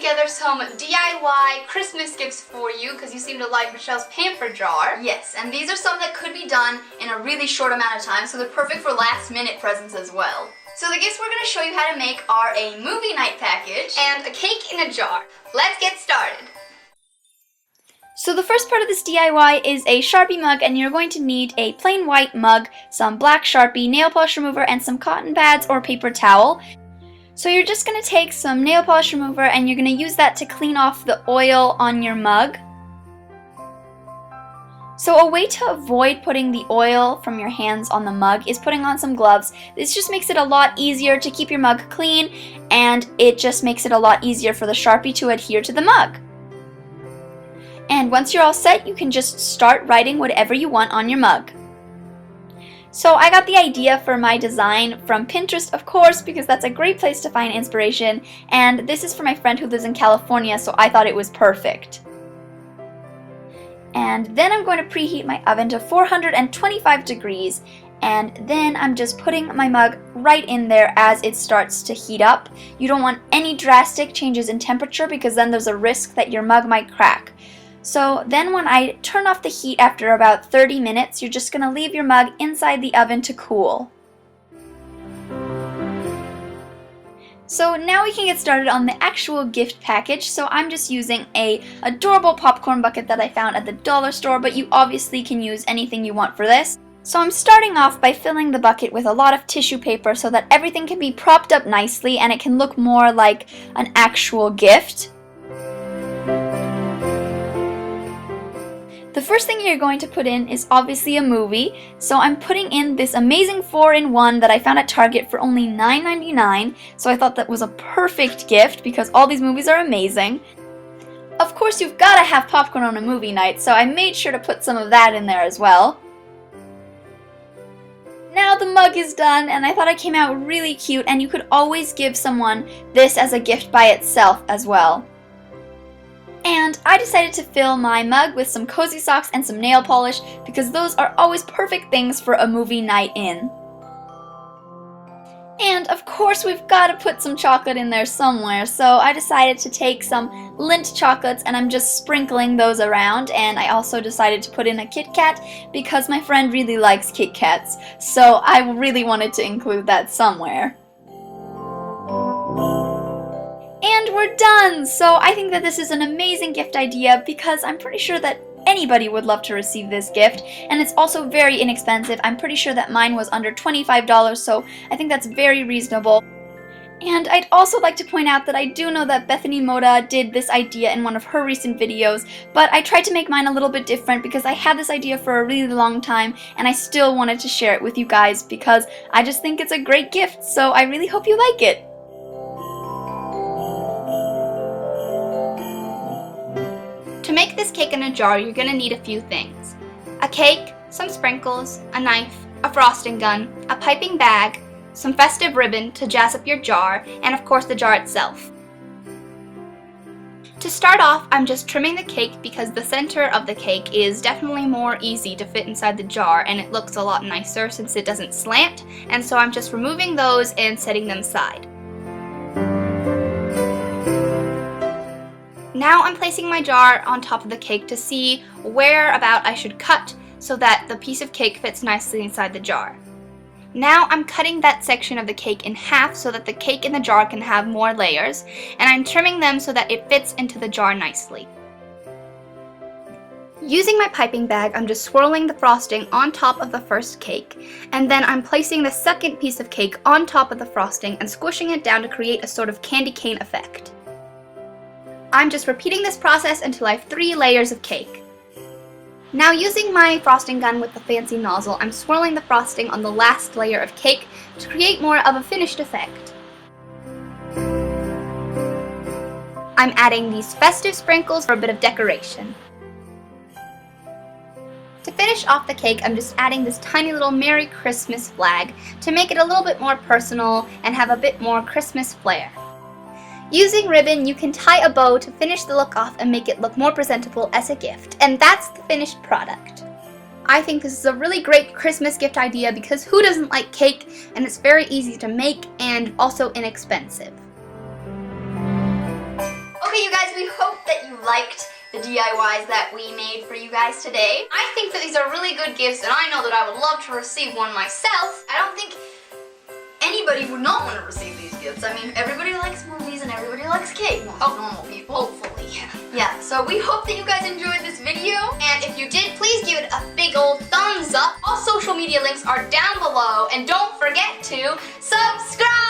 together some DIY Christmas gifts for you because you seem to like Michelle's pamper jar. Yes, and these are some that could be done in a really short amount of time, so they're perfect for last-minute presents as well. So the gifts we're going to show you how to make are a movie night package and a cake in a jar. Let's get started. So the first part of this DIY is a Sharpie mug, and you're going to need a plain white mug, some black Sharpie, nail polish remover, and some cotton pads or paper towel. So you're just going to take some nail polish remover and you're going to use that to clean off the oil on your mug. So a way to avoid putting the oil from your hands on the mug is putting on some gloves. This just makes it a lot easier to keep your mug clean, and it just makes it a lot easier for the Sharpie to adhere to the mug. And once you're all set, you can just start writing whatever you want on your mug. So I got the idea for my design from Pinterest, of course, because that's a great place to find inspiration, and this is for my friend who lives in California, so I thought it was perfect. And then I'm going to preheat my oven to 425 degrees, and then I'm just putting my mug right in there as it starts to heat up. You don't want any drastic changes in temperature because then there's a risk that your mug might crack. So then when I turn off the heat after about 30 minutes, you're just going to leave your mug inside the oven to cool. So now we can get started on the actual gift package. So I'm just using a adorable popcorn bucket that I found at the dollar store, but you obviously can use anything you want for this. So I'm starting off by filling the bucket with a lot of tissue paper so that everything can be propped up nicely and it can look more like an actual gift. The first thing you're going to put in is obviously a movie, so I'm putting in this amazing 4-in-1 that I found at Target for only $9.99, so I thought that was a perfect gift because all these movies are amazing. Of course, you've got to have popcorn on a movie night, so I made sure to put some of that in there as well. Now the mug is done, and I thought it came out really cute, and you could always give someone this as a gift by itself as well. And I decided to fill my mug with some cozy socks and some nail polish because those are always perfect things for a movie night in. And of course we've got to put some chocolate in there somewhere, so I decided to take some Lindt chocolates and I'm just sprinkling those around, and I also decided to put in a Kit Kat because my friend really likes Kit Kats, so I really wanted to include that somewhere. And we're done! So I think that this is an amazing gift idea because I'm pretty sure that anybody would love to receive this gift, and it's also very inexpensive. I'm pretty sure that mine was under $25, so I think that's very reasonable. And I'd also like to point out that I do know that Bethany Moda did this idea in one of her recent videos, but I tried to make mine a little bit different because I had this idea for a really long time and I still wanted to share it with you guys because I just think it's a great gift, so I really hope you like it. To make this cake in a jar, you're going to need a few things. A cake, some sprinkles, a knife, a frosting gun, a piping bag, some festive ribbon to jazz up your jar, and of course the jar itself. To start off, I'm just trimming the cake because the center of the cake is definitely more easy to fit inside the jar and it looks a lot nicer since it doesn't slant, and so I'm just removing those and setting them aside. Now I'm placing my jar on top of the cake to see where about I should cut so that the piece of cake fits nicely inside the jar. Now I'm cutting that section of the cake in half so that the cake in the jar can have more layers, and I'm trimming them so that it fits into the jar nicely. Using my piping bag, I'm just swirling the frosting on top of the first cake, and then I'm placing the second piece of cake on top of the frosting and squishing it down to create a sort of candy cane effect. I'm just repeating this process until I have 3 layers of cake. Now using my frosting gun with the fancy nozzle, I'm swirling the frosting on the last layer of cake to create more of a finished effect. I'm adding these festive sprinkles for a bit of decoration. To finish off the cake, I'm just adding this tiny little Merry Christmas flag to make it a little bit more personal and have a bit more Christmas flair. Using ribbon, you can tie a bow to finish the look off and make it look more presentable as a gift, and that's the finished product. I think this is a really great Christmas gift idea because who doesn't like cake, and it's very easy to make and also inexpensive. Okay, you guys, we hope that you liked the DIYs that we made for you guys today. I think that these are really good gifts, and I know that I would love to receive one myself. I don't think anybody would not want to receive these gifts. I mean, everybody likes movies and everybody likes cake. Most normal people. Hopefully. Yeah, so we hope that you guys enjoyed this video, and if you did, please give it a big old thumbs up. All social media links are down below, and don't forget to subscribe!